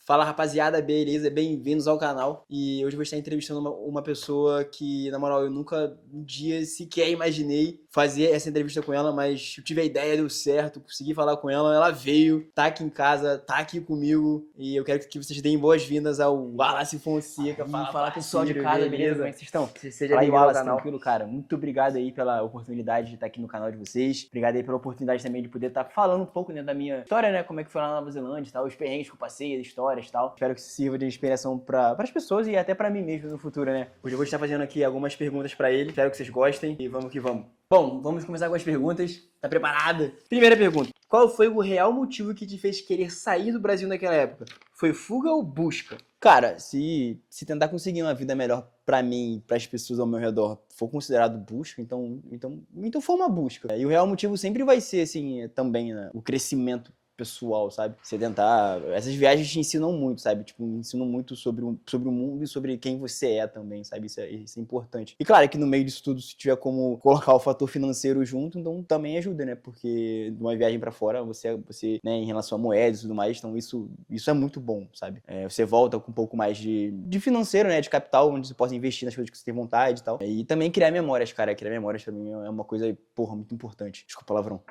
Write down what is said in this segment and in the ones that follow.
Fala rapaziada, beleza? Bem-vindos ao canal. E hoje eu vou estar entrevistando uma pessoa que, na moral, eu nunca um dia sequer imaginei fazer essa entrevista com ela, mas eu tive a ideia, deu certo, consegui falar com ela, ela veio, tá aqui em casa, tá aqui comigo. E eu quero que vocês deem boas-vindas ao Wallace Fonseca. Fala pessoal de parceiro, casa, beleza? Como é que vocês estão? Seja Fala aí, bem-vindo ao Wallace, canal. tranquilo, cara. Muito obrigado aí pela oportunidade de estar aqui no canal de vocês. Obrigado aí pela oportunidade também de poder estar falando um pouco, né, da minha história, né? Como é que foi lá na Nova Zelândia e tal, os perrengues que eu passei, as histórias e tal. Espero que isso sirva de inspiração para as pessoas e até para mim mesmo no futuro, né? Hoje eu vou estar fazendo aqui algumas perguntas pra ele. Espero que vocês gostem e vamos que vamos. Bom, vamos começar com as perguntas. Tá preparada? Primeira pergunta. Qual foi o real motivo que te fez querer sair do Brasil naquela época? Foi fuga ou busca? Cara, se tentar conseguir uma vida melhor pra mim e pras pessoas ao meu redor for considerado busca, então foi uma busca. E o real motivo sempre vai ser, assim, também, né, o crescimento pessoal, sabe? Você tentar... Essas viagens te ensinam muito, sabe? Tipo, ensinam muito sobre o mundo e sobre quem você é também, sabe? Isso é importante. E claro que no meio disso tudo, se tiver como colocar o fator financeiro junto, então também ajuda, né? Porque de uma viagem pra fora, você né, em relação a moedas e tudo mais, então isso é muito bom, sabe? Você volta com um pouco mais de financeiro, né? De capital, onde você possa investir nas coisas que você tem vontade e tal. E também criar memórias, cara. Criar memórias pra mim é uma coisa, porra, muito importante. Desculpa o palavrão.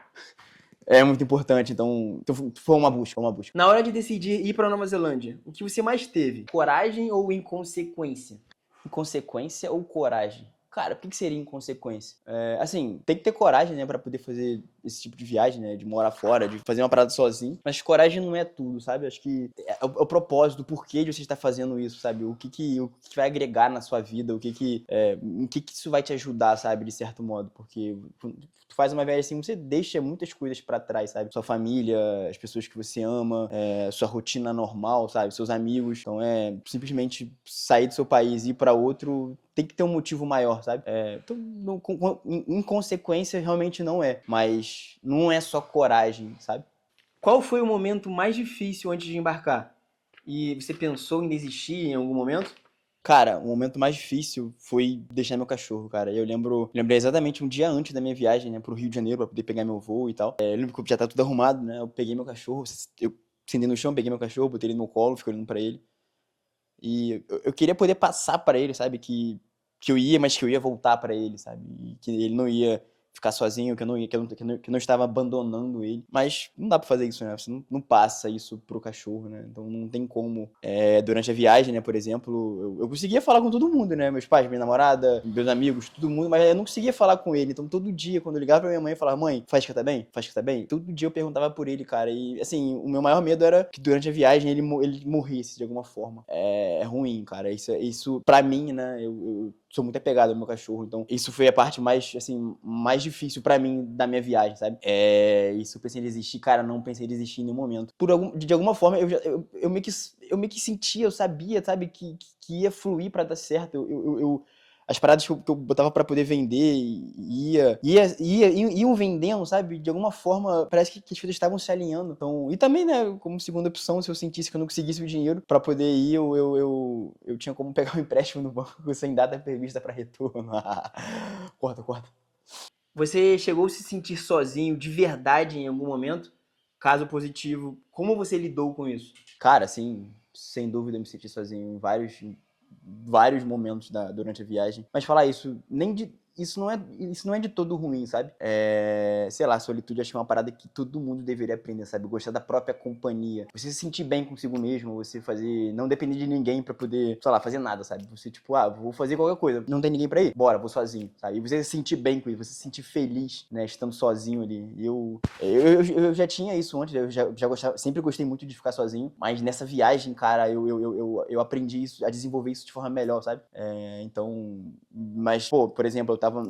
É muito importante, então foi uma busca, uma busca. Na hora de decidir ir pra Nova Zelândia, o que você mais teve? Coragem ou inconsequência? Inconsequência ou coragem? Cara, o que seria inconsequência? Assim, tem que ter coragem, né, pra poder fazer esse tipo de viagem, né, de morar fora, de fazer uma parada sozinho. Mas coragem não é tudo, sabe? Acho que é o propósito, o porquê de você estar fazendo isso, sabe? O que vai agregar na sua vida, em que isso vai te ajudar, sabe, de certo modo. Porque tu faz uma viagem assim, você deixa muitas coisas pra trás, sabe? Sua família, as pessoas que você ama, sua rotina normal, sabe? Seus amigos. Então simplesmente sair do seu país e ir pra outro tem que ter um motivo maior, sabe? Então, em consequência, realmente não é. Mas não é só coragem, sabe? Qual foi o momento mais difícil antes de embarcar? E você pensou em desistir em algum momento? Cara, o momento mais difícil foi deixar meu cachorro, cara. Eu lembrei exatamente um dia antes da minha viagem, né, pro Rio de Janeiro, pra poder pegar meu voo e tal. Eu lembro que já tá tudo arrumado, né? Eu peguei meu cachorro, eu sentei no chão, peguei meu cachorro, botei ele no meu colo, fiquei olhando pra ele. E eu queria poder passar pra ele, sabe, que eu ia, mas que eu ia voltar pra ele, sabe? E que ele não ia ficar sozinho, que eu não estava abandonando ele. Mas não dá pra fazer isso, né? Você não passa isso pro cachorro, né? Então não tem como. Durante a viagem, né, por exemplo, eu conseguia falar com todo mundo, né? Meus pais, minha namorada, meus amigos, todo mundo, mas eu não conseguia falar com ele. Então todo dia, quando eu ligava pra minha mãe, eu falava: mãe, Faísca tá bem? Faísca tá bem? Todo dia eu perguntava por ele, cara. E assim, o meu maior medo era que durante a viagem ele morresse de alguma forma. É ruim, cara. Isso pra mim, né? Eu sou muito apegado ao meu cachorro, então isso foi a parte mais, assim, mais difícil pra mim da minha viagem, sabe? Isso eu pensei em desistir, cara, não pensei em desistir em nenhum momento. De alguma forma, eu meio que sentia, eu sabia, sabe, que ia fluir pra dar certo. As paradas que eu botava pra poder vender iam vendendo, sabe? De alguma forma, parece que as coisas estavam se alinhando. Então, e também, né, como segunda opção, se eu sentisse que eu não conseguisse o dinheiro pra poder ir, eu tinha como pegar um empréstimo no banco sem data prevista pra retorno. Corta. Você chegou a se sentir sozinho de verdade em algum momento? Caso positivo, como você lidou com isso? Cara, assim, sem dúvida eu me senti sozinho em vários momentos durante a viagem. Mas falar isso não é de todo ruim, sabe? Sei lá, solitude acho que é uma parada que todo mundo deveria aprender, sabe? Gostar da própria companhia. Você se sentir bem consigo mesmo, você não depender de ninguém pra poder, sei lá, fazer nada, sabe? Você tipo, vou fazer qualquer coisa, não tem ninguém pra ir? Bora, vou sozinho, sabe? E você se sentir bem com isso, você se sentir feliz, né, estando sozinho ali. E eu já tinha isso antes, eu já gostava, sempre gostei muito de ficar sozinho, mas nessa viagem, cara, eu aprendi isso, a desenvolver isso de forma melhor, sabe? Mas, pô, por exemplo, eu tava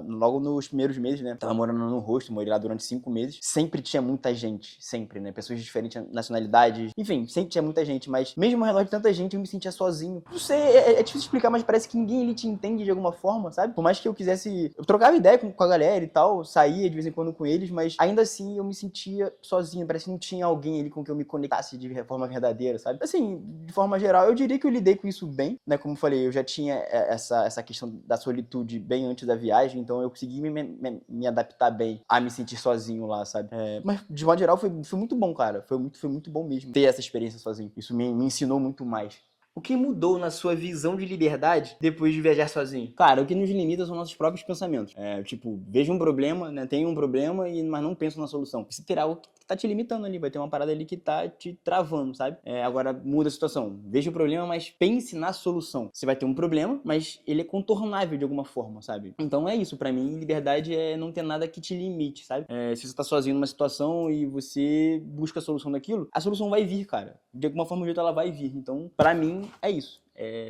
logo nos primeiros meses, né? Tava morando no hostel, morei lá durante 5 meses. Sempre tinha muita gente, sempre, né? Pessoas de diferentes nacionalidades. Enfim, sempre tinha muita gente, mas mesmo ao redor de tanta gente, eu me sentia sozinho. Não sei, é difícil explicar, mas parece que ninguém ali te entende de alguma forma, sabe? Por mais que eu quisesse... Eu trocava ideia com a galera e tal, saía de vez em quando com eles, mas ainda assim eu me sentia sozinho. Parece que não tinha alguém ali com quem eu me conectasse de forma verdadeira, sabe? Assim, de forma geral, eu diria que eu lidei com isso bem, né? Como eu falei, eu já tinha essa questão da solitude bem antes antes da viagem, então eu consegui me adaptar bem a me sentir sozinho lá, sabe? Mas, de modo geral, foi muito bom, cara. Foi muito bom mesmo ter essa experiência sozinho. Isso me ensinou muito mais. O que mudou na sua visão de liberdade depois de viajar sozinho? Cara, o que nos limita são nossos próprios pensamentos. Tipo, vejo um problema, né? Tenho um problema, mas não penso na solução. Você terá algo que tá te limitando ali, vai ter uma parada ali que tá te travando, sabe? Agora muda a situação. Veja o problema, mas pense na solução. Você vai ter um problema, mas ele é contornável de alguma forma, sabe? Então é isso, pra mim, liberdade é não ter nada que te limite, sabe? Se você tá sozinho numa situação e você busca a solução daquilo, a solução vai vir, cara. De alguma forma ou de outra ela vai vir. Então, pra mim, é isso.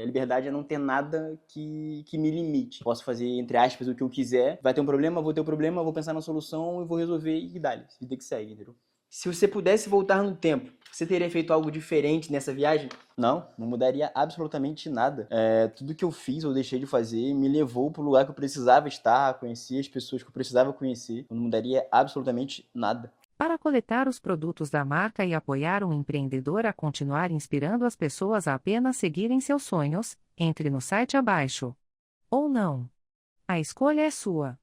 Liberdade é não ter nada que me limite. Posso fazer, entre aspas, o que eu quiser. Vai ter um problema, vou ter um problema, vou pensar na solução e vou resolver e dá-lhe. Vida que segue, entendeu? Se você pudesse voltar no tempo, você teria feito algo diferente nessa viagem? Não mudaria absolutamente nada. Tudo que eu fiz ou deixei de fazer me levou pro lugar que eu precisava estar, conhecer as pessoas que eu precisava conhecer. Não mudaria absolutamente nada. Para coletar os produtos da marca e apoiar um empreendedor a continuar inspirando as pessoas a apenas seguirem seus sonhos, entre no site abaixo. Ou não. A escolha é sua.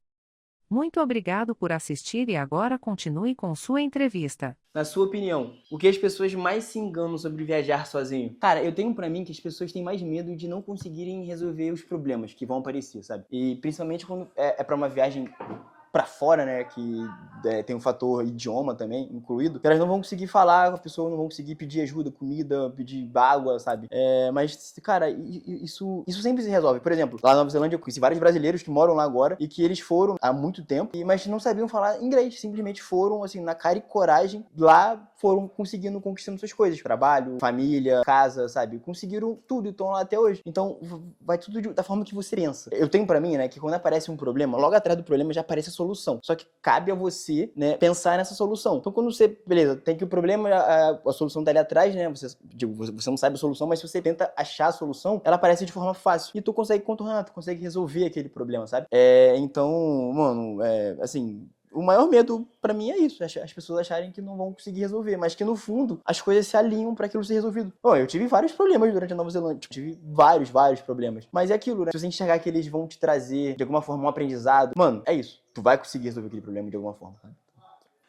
Muito obrigado por assistir e agora continue com sua entrevista. Na sua opinião, o que as pessoas mais se enganam sobre viajar sozinho? Cara, eu tenho pra mim que as pessoas têm mais medo de não conseguirem resolver os problemas que vão aparecer, sabe? E principalmente quando é pra uma viagem pra fora, né, que tem um fator idioma também incluído, que elas não vão conseguir falar, a pessoa não vão conseguir pedir ajuda, comida, pedir água, sabe? Mas, cara, isso sempre se resolve. Por exemplo, lá na Nova Zelândia eu conheci vários brasileiros que moram lá agora e que eles foram há muito tempo, mas não sabiam falar inglês, simplesmente foram, assim, na cara e coragem, lá foram conseguindo, conquistando suas coisas, trabalho, família, casa, sabe? Conseguiram tudo e estão lá até hoje. Então, vai tudo da forma que você pensa. Eu tenho pra mim, né, que quando aparece um problema, logo atrás do problema já aparece a solução. Só que cabe a você, né, pensar nessa solução. Então, quando você, beleza, tem que o problema, a solução tá ali atrás, né, você não sabe a solução, mas se você tenta achar a solução, ela aparece de forma fácil. E tu consegue contornar, tu consegue resolver aquele problema, sabe? Então, mano, assim, o maior medo pra mim é isso, as pessoas acharem que não vão conseguir resolver, mas que no fundo as coisas se alinham pra aquilo ser resolvido. Bom, eu tive vários problemas durante a Nova Zelândia, tive vários problemas, mas é aquilo, né? Se você enxergar que eles vão te trazer de alguma forma um aprendizado, mano, é isso, tu vai conseguir resolver aquele problema de alguma forma, sabe?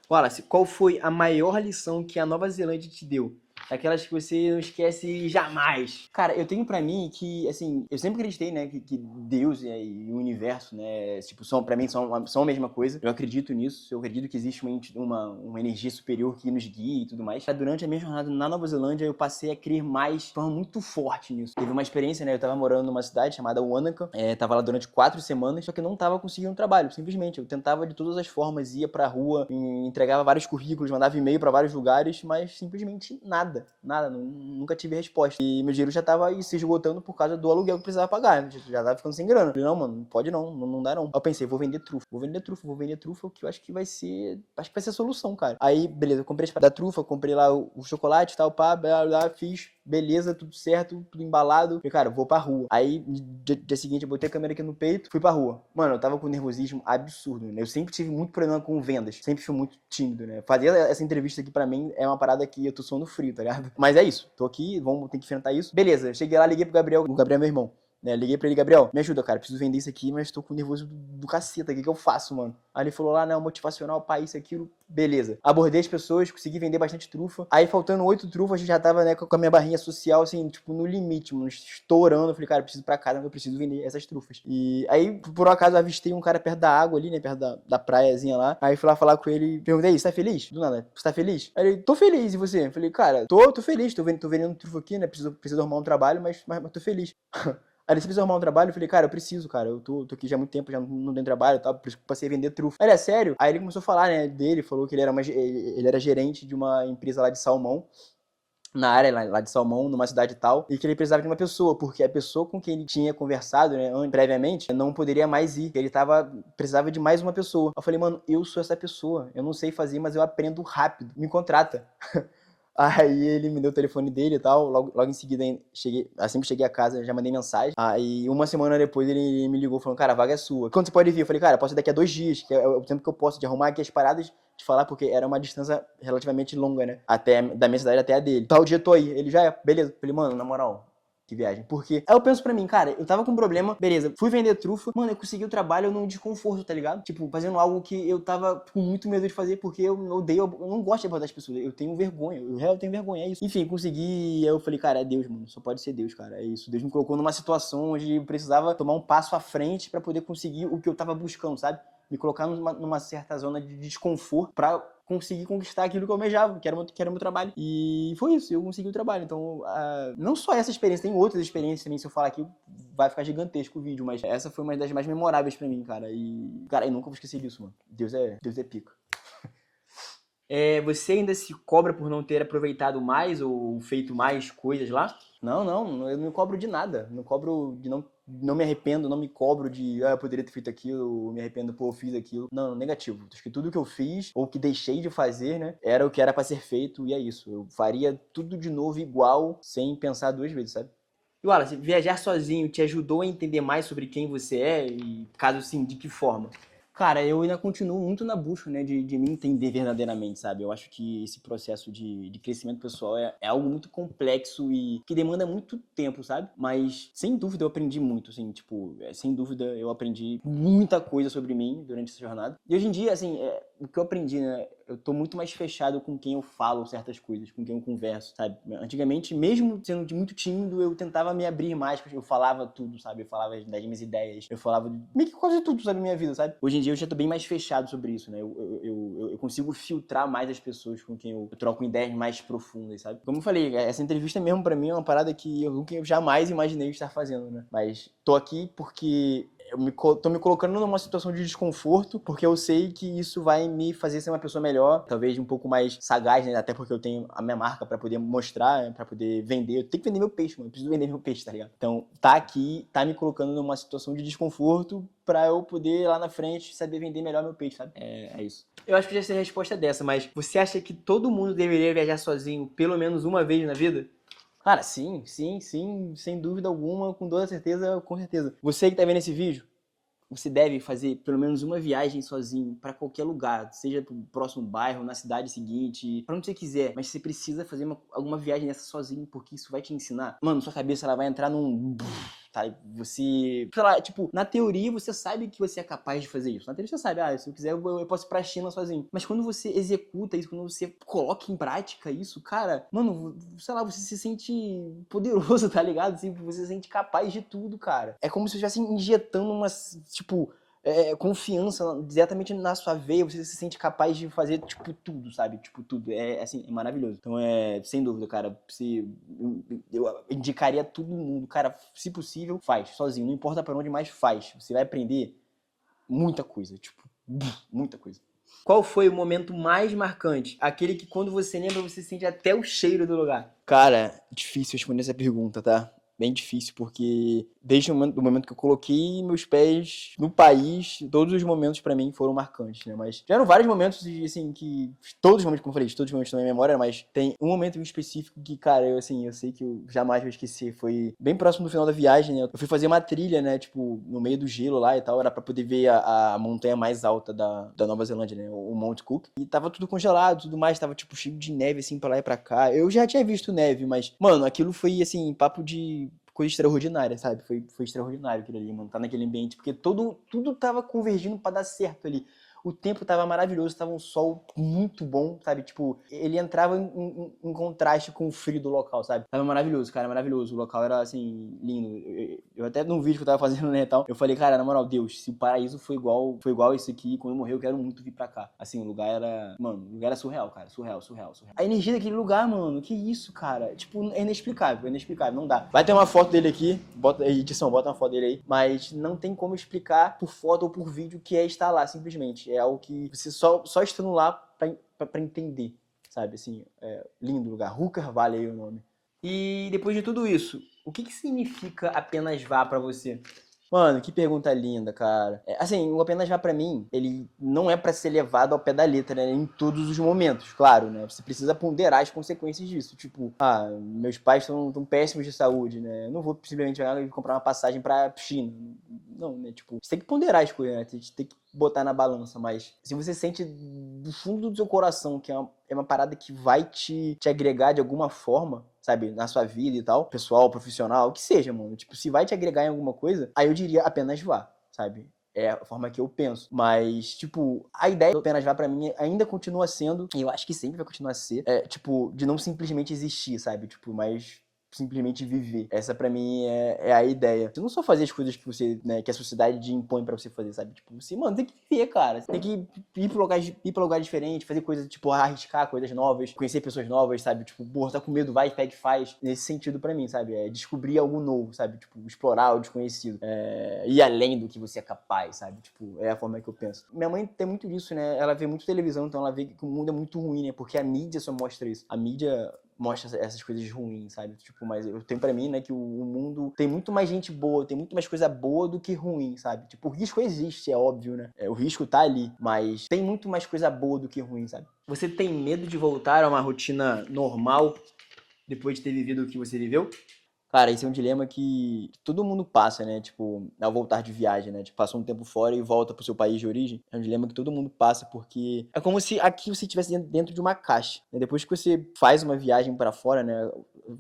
Wallace, qual foi a maior lição que a Nova Zelândia te deu? Aquelas que você não esquece jamais. Cara, eu tenho pra mim que, assim, eu sempre acreditei, né, que Deus e o universo, né, tipo, pra mim são a mesma coisa. Eu acredito nisso, eu acredito que existe uma energia superior que nos guia e tudo mais. Durante a minha jornada na Nova Zelândia, eu passei a crer mais de forma muito forte nisso. Teve uma experiência, né, eu tava morando numa cidade chamada Wanaka, tava lá durante 4 semanas, só que eu não tava conseguindo trabalho, simplesmente. Eu tentava de todas as formas, ia pra rua, entregava vários currículos, mandava e-mail pra vários lugares, mas simplesmente nada, nunca tive resposta. E meu dinheiro já tava aí se esgotando por causa do aluguel que eu precisava pagar, né? Já tava ficando sem grana. Eu falei, não, mano, não pode não dá não. Aí eu pensei, vou vender trufa, que eu acho que vai ser a solução, cara. Aí, beleza, eu comprei as da trufa, comprei lá o chocolate e tal, pá, fiz, beleza, tudo certo, tudo embalado. Falei, cara, eu vou pra rua. Aí, dia seguinte, eu botei a câmera aqui no peito, fui pra rua. Mano, eu tava com um nervosismo absurdo, né? Eu sempre tive muito problema com vendas, sempre fui muito tímido, né? Fazer essa entrevista aqui pra mim é uma parada que eu tô suando frio, tá ligado? Mas é isso, tô aqui, vamos ter que enfrentar isso. Beleza, cheguei lá, liguei pro Gabriel, o Gabriel é meu irmão. Né, liguei pra ele, Gabriel, me ajuda, cara, preciso vender isso aqui, mas tô com nervoso do caceta, o que eu faço, mano? Aí ele falou lá, não, motivacional, pá, isso, aquilo, beleza. Abordei as pessoas, consegui vender bastante trufa, aí faltando 8 trufas, já tava, né, com a minha barrinha social, assim, tipo, no limite, mano, estourando, eu falei, cara, eu preciso ir pra casa, eu preciso vender essas trufas. E aí, por um acaso, eu avistei um cara perto da água ali, né, perto da praiazinha lá, aí fui lá falar com ele, perguntei, você tá feliz? Do nada, você tá feliz? Aí ele, tô feliz, e você? Eu falei, cara, tô feliz, tô vendendo trufa aqui, né, preciso arrumar um trabalho, mas tô feliz. Aí ele precisa arrumar um trabalho, eu falei, cara, eu preciso, cara, eu tô aqui já há muito tempo, já não tenho trabalho e tal, por isso que passei a vender trufa. Aí ele, é sério? Aí ele começou a falar, né, dele, falou que ele era gerente de uma empresa lá de salmão, na área lá de salmão, numa cidade tal, e que ele precisava de uma pessoa, porque a pessoa com quem ele tinha conversado, né, previamente, não poderia mais ir, ele precisava de mais uma pessoa. Eu falei, mano, eu sou essa pessoa, eu não sei fazer, mas eu aprendo rápido, me contrata. Aí ele me deu o telefone dele e tal, logo em seguida, assim que cheguei a casa, já mandei mensagem. Aí uma semana depois ele me ligou falando, cara, a vaga é sua. Quando você pode vir? Eu falei, cara, posso ir daqui a 2 dias, que é o tempo que eu posso de arrumar aqui as paradas, de falar, porque era uma distância relativamente longa, né? Da minha cidade até a dele. Tal dia eu tô aí. Ele já beleza. Eu falei, mano, na moral, Que viagem. Porque aí eu penso pra mim, cara, eu tava com um problema, beleza, fui vender trufa, mano, eu consegui o trabalho num desconforto, tá ligado? Tipo, fazendo algo que eu tava com muito medo de fazer, porque eu odeio, eu não gosto de abordar as pessoas, eu tenho vergonha, eu tenho vergonha, é isso. Enfim, consegui, aí eu falei, cara, é Deus, mano, só pode ser Deus, cara, é isso. Deus me colocou numa situação onde eu precisava tomar um passo à frente pra poder conseguir o que eu tava buscando, sabe? Me colocar numa certa zona de desconforto pra conseguir conquistar aquilo que eu almejava, que era o meu trabalho. E foi isso, eu consegui o trabalho. Então, não só essa experiência, tem outras experiências também, se eu falar aqui, vai ficar gigantesco o vídeo, mas essa foi uma das mais memoráveis pra mim, cara. E, cara, eu nunca vou esquecer disso, mano. Deus é pica. Você ainda se cobra por não ter aproveitado mais ou feito mais coisas lá? Não, eu não me cobro de nada. Não cobro de não me arrependo, não me cobro de, eu poderia ter feito aquilo, me arrependo, pô, eu fiz aquilo. Não, negativo. Acho que tudo que eu fiz, ou que deixei de fazer, né, era o que era pra ser feito e é isso. Eu faria tudo de novo igual, sem pensar duas vezes, sabe? E Wallace, viajar sozinho te ajudou a entender mais sobre quem você é e, caso sim, de que forma? Cara, eu ainda continuo muito na busca, né, de me entender verdadeiramente, sabe? Eu acho que esse processo de crescimento pessoal é algo muito complexo e que demanda muito tempo, sabe? Mas, sem dúvida, eu aprendi muito, assim, tipo, sem dúvida, eu aprendi muita coisa sobre mim durante essa jornada. E hoje em dia, assim, o que eu aprendi, né, eu tô muito mais fechado com quem eu falo certas coisas, com quem eu converso, sabe? Antigamente, mesmo sendo muito tímido, eu tentava me abrir mais, eu falava tudo, sabe? Eu falava das minhas ideias, eu falava meio que quase tudo sobre a minha vida, sabe? Hoje em dia eu já tô bem mais fechado sobre isso, né? Eu consigo filtrar mais as pessoas com quem eu troco ideias mais profundas, sabe? Como eu falei, essa entrevista mesmo pra mim é uma parada que eu nunca jamais imaginei estar fazendo, né? Mas tô aqui porque tô me colocando numa situação de desconforto, porque eu sei que isso vai me fazer ser uma pessoa melhor, talvez um pouco mais sagaz, né? Até porque eu tenho a minha marca pra poder mostrar, né? Pra poder vender. Eu tenho que vender meu peixe, mano. Eu preciso vender meu peixe, tá ligado? Então, tá aqui, tá me colocando numa situação de desconforto pra eu poder, lá na frente, saber vender melhor meu peixe, sabe? É isso. Eu acho que já sei a resposta dessa, mas você acha que todo mundo deveria viajar sozinho pelo menos uma vez na vida? Cara, sim, sem dúvida alguma, com toda certeza, com certeza. Você que tá vendo esse vídeo, você deve fazer pelo menos uma viagem sozinho pra qualquer lugar, seja pro próximo bairro, na cidade seguinte, pra onde você quiser, mas você precisa fazer alguma viagem dessa sozinho, porque isso vai te ensinar. Mano, sua cabeça ela vai entrar num... Tá, você, sei lá, tipo, na teoria você sabe que você é capaz de fazer isso. Na teoria você sabe, se eu quiser eu posso ir pra China sozinho. Mas quando você executa isso, quando você coloca em prática isso, cara, mano, sei lá, você se sente poderoso, tá ligado? Assim, você se sente capaz de tudo, cara. É como se você estivesse injetando uma, tipo, confiança diretamente na sua veia, você se sente capaz de fazer, tipo, tudo, sabe? Tipo, tudo. Assim, é maravilhoso. Então, sem dúvida, cara, eu indicaria todo mundo, cara, se possível, faz, sozinho. Não importa pra onde, mas faz. Você vai aprender muita coisa, tipo, muita coisa. Qual foi o momento mais marcante? Aquele que quando você lembra, você sente até o cheiro do lugar. Cara, difícil responder essa pergunta, tá? Bem difícil, porque desde o momento que eu coloquei meus pés no país, todos os momentos pra mim foram marcantes, né? Mas tiveram vários momentos, assim, que... Todos os momentos, como eu falei, todos os momentos estão na minha memória, mas tem um momento em específico que, cara, eu sei que eu jamais vou esquecer. Foi bem próximo do final da viagem, né? Eu fui fazer uma trilha, né? Tipo, no meio do gelo lá e tal, era pra poder ver a montanha mais alta da Nova Zelândia, né? O Mount Cook. E tava tudo congelado, tudo mais, tava, tipo, cheio de neve, assim, pra lá e pra cá. Eu já tinha visto neve, mas, mano, aquilo foi, assim, papo de coisa extraordinária, sabe? Foi extraordinário aquilo ali, mano. Tá naquele ambiente, porque tudo tava convergindo pra dar certo ali. O tempo tava maravilhoso, tava um sol muito bom, sabe? Tipo, ele entrava em contraste com o frio do local, sabe? Tava maravilhoso, cara, maravilhoso. O local era, assim, lindo. Eu até num vídeo que eu tava fazendo, né, e tal, eu falei, cara, na moral, Deus, se o paraíso foi igual isso aqui, quando eu morrer eu quero muito vir pra cá. Assim, o lugar era, mano, o lugar era surreal, cara, surreal. A energia daquele lugar, mano, que isso, cara? Tipo, é inexplicável, não dá. Vai ter uma foto dele aqui, edição, bota uma foto dele aí, mas não tem como explicar por foto ou por vídeo que é estar lá, simplesmente. É algo que você só estando lá pra entender, sabe? Assim, lindo lugar. Hooker Valley é o nome. E depois de tudo isso, o que significa apenas vá pra você? Mano, que pergunta linda, cara. Assim, o apenas vá pra mim, ele não é pra ser levado ao pé da letra, né? Em todos os momentos, claro, né? Você precisa ponderar as consequências disso. Tipo, meus pais estão péssimos de saúde, né? Eu não vou simplesmente comprar uma passagem pra China. Não, né? Tipo, você tem que ponderar as coisas, né? Você tem que botar na balança, mas se você sente do fundo do seu coração que é uma parada que vai te agregar de alguma forma, sabe, na sua vida e tal, pessoal, profissional, o que seja, mano, tipo, se vai te agregar em alguma coisa, aí eu diria apenas vá, sabe? É a forma que eu penso. Mas, tipo, a ideia do apenas vá pra mim ainda continua sendo, e eu acho que sempre vai continuar a ser, tipo, de não simplesmente existir, sabe? Tipo, mas simplesmente viver. Essa pra mim é a ideia. Você não só fazer as coisas que você, né, que a sociedade impõe pra você fazer, sabe? Tipo, você, mano, tem que viver, cara. Você tem que ir pra lugar diferente, fazer coisas, tipo, arriscar coisas novas, conhecer pessoas novas, sabe? Tipo, porra, tá com medo, vai, pede, faz. Nesse sentido pra mim, sabe? É descobrir algo novo, sabe? Tipo, explorar o desconhecido. Ir além do que você é capaz, sabe? Tipo, é a forma que eu penso. Minha mãe tem muito disso, né? Ela vê muito televisão, então ela vê que o mundo é muito ruim, né? Porque a mídia só mostra isso. A mídia mostra essas coisas ruins, sabe? Tipo, mas eu tenho pra mim, né, que o mundo tem muito mais gente boa, tem muito mais coisa boa do que ruim, sabe? Tipo, o risco existe, é óbvio, né? O risco tá ali, mas tem muito mais coisa boa do que ruim, sabe? Você tem medo de voltar a uma rotina normal depois de ter vivido o que você viveu? Cara, esse é um dilema que todo mundo passa, né? Tipo, ao voltar de viagem, né? Tipo, passou um tempo fora e volta pro seu país de origem. É um dilema que todo mundo passa, porque é como se aqui você estivesse dentro de uma caixa, né? Depois que você faz uma viagem pra fora, né?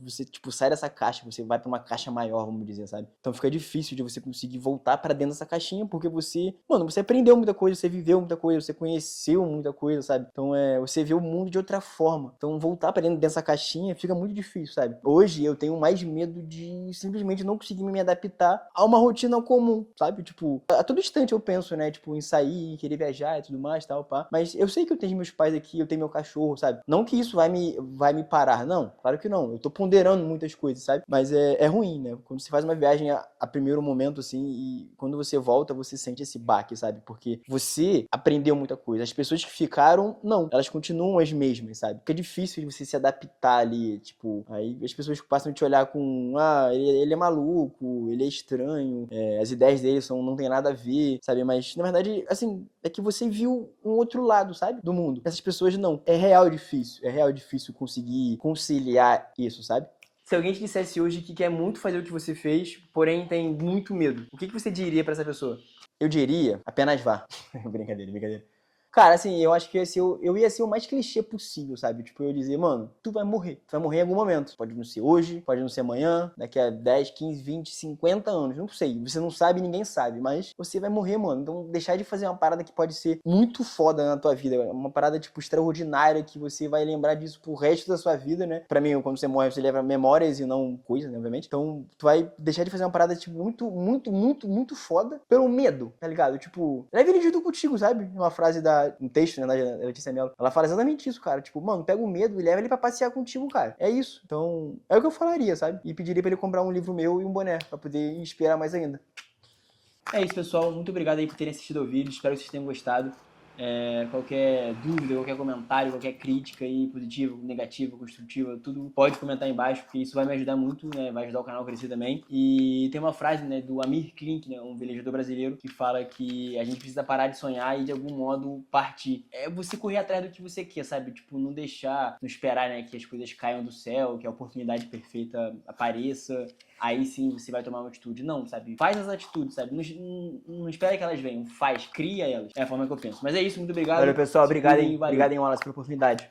Você, tipo, sai dessa caixa, você vai pra uma caixa maior, vamos dizer, sabe? Então fica difícil de você conseguir voltar pra dentro dessa caixinha, porque você, mano, você aprendeu muita coisa, você viveu muita coisa, você conheceu muita coisa, sabe? Então você vê o mundo de outra forma. Então voltar pra dentro dessa caixinha fica muito difícil, sabe? Hoje eu tenho mais medo de simplesmente não conseguir me adaptar a uma rotina comum, sabe? Tipo, a todo instante eu penso, né? Tipo, em sair, querer viajar e tudo mais, tal, pá. Mas eu sei que eu tenho meus pais aqui, eu tenho meu cachorro, sabe? Não que isso vai me parar, não. Claro que não. Eu tô ponderando muitas coisas, sabe? Mas é ruim, né? Quando você faz uma viagem a primeiro momento, assim, e quando você volta, você sente esse baque, sabe? Porque você aprendeu muita coisa. As pessoas que ficaram, não. Elas continuam as mesmas, sabe? Fica difícil de você se adaptar ali, tipo... Aí as pessoas passam a te olhar com... ele é maluco, ele é estranho, as ideias dele não tem nada a ver, sabe? Mas, na verdade, assim, é que você viu um outro lado, sabe? Do mundo. Essas pessoas não. É real difícil conseguir conciliar isso, sabe? Se alguém te dissesse hoje que quer muito fazer o que você fez, porém tem muito medo, o que você diria pra essa pessoa? Eu diria, apenas vá. Brincadeira. Cara, assim, eu acho que eu ia ser o mais clichê possível, sabe? Tipo, eu ia dizer, mano, tu vai morrer. Tu vai morrer em algum momento. Pode não ser hoje, pode não ser amanhã, daqui a 10, 15, 20, 50 anos. Não sei. Você não sabe, ninguém sabe. Mas você vai morrer, mano. Então, deixar de fazer uma parada que pode ser muito foda na tua vida. Uma parada, tipo, extraordinária, que você vai lembrar disso pro resto da sua vida, né? Pra mim, quando você morre, você leva memórias e não coisas, né, obviamente. Então, tu vai deixar de fazer uma parada, tipo, muito foda pelo medo, tá ligado? Tipo, leve ele junto contigo, sabe? Uma frase um texto, né, da Letícia Mello. Ela fala exatamente isso, cara. Tipo, mano, pega o medo e leva ele pra passear contigo, cara. É isso. Então, é o que eu falaria, sabe? E pediria pra ele comprar um livro meu e um boné, pra poder inspirar mais ainda. É isso, pessoal. Muito obrigado aí por terem assistido ao vídeo. Espero que vocês tenham gostado. Qualquer dúvida, qualquer comentário, qualquer crítica aí, positiva, negativa, construtiva, tudo pode comentar aí embaixo, porque isso vai me ajudar muito, né? Vai ajudar o canal a crescer também. E tem uma frase, né, do Amir Klink, né, um velejador brasileiro, que fala que a gente precisa parar de sonhar e de algum modo partir. É você correr atrás do que você quer, sabe? Tipo, não esperar, né, que as coisas caiam do céu, que a oportunidade perfeita apareça. Aí sim você vai tomar uma atitude. Não, sabe? Faz as atitudes, sabe? Não espera que elas venham. Faz, cria elas. É a forma que eu penso. Mas é isso, muito obrigado. Valeu, pessoal. Obrigado, hein, Wallace, pela oportunidade.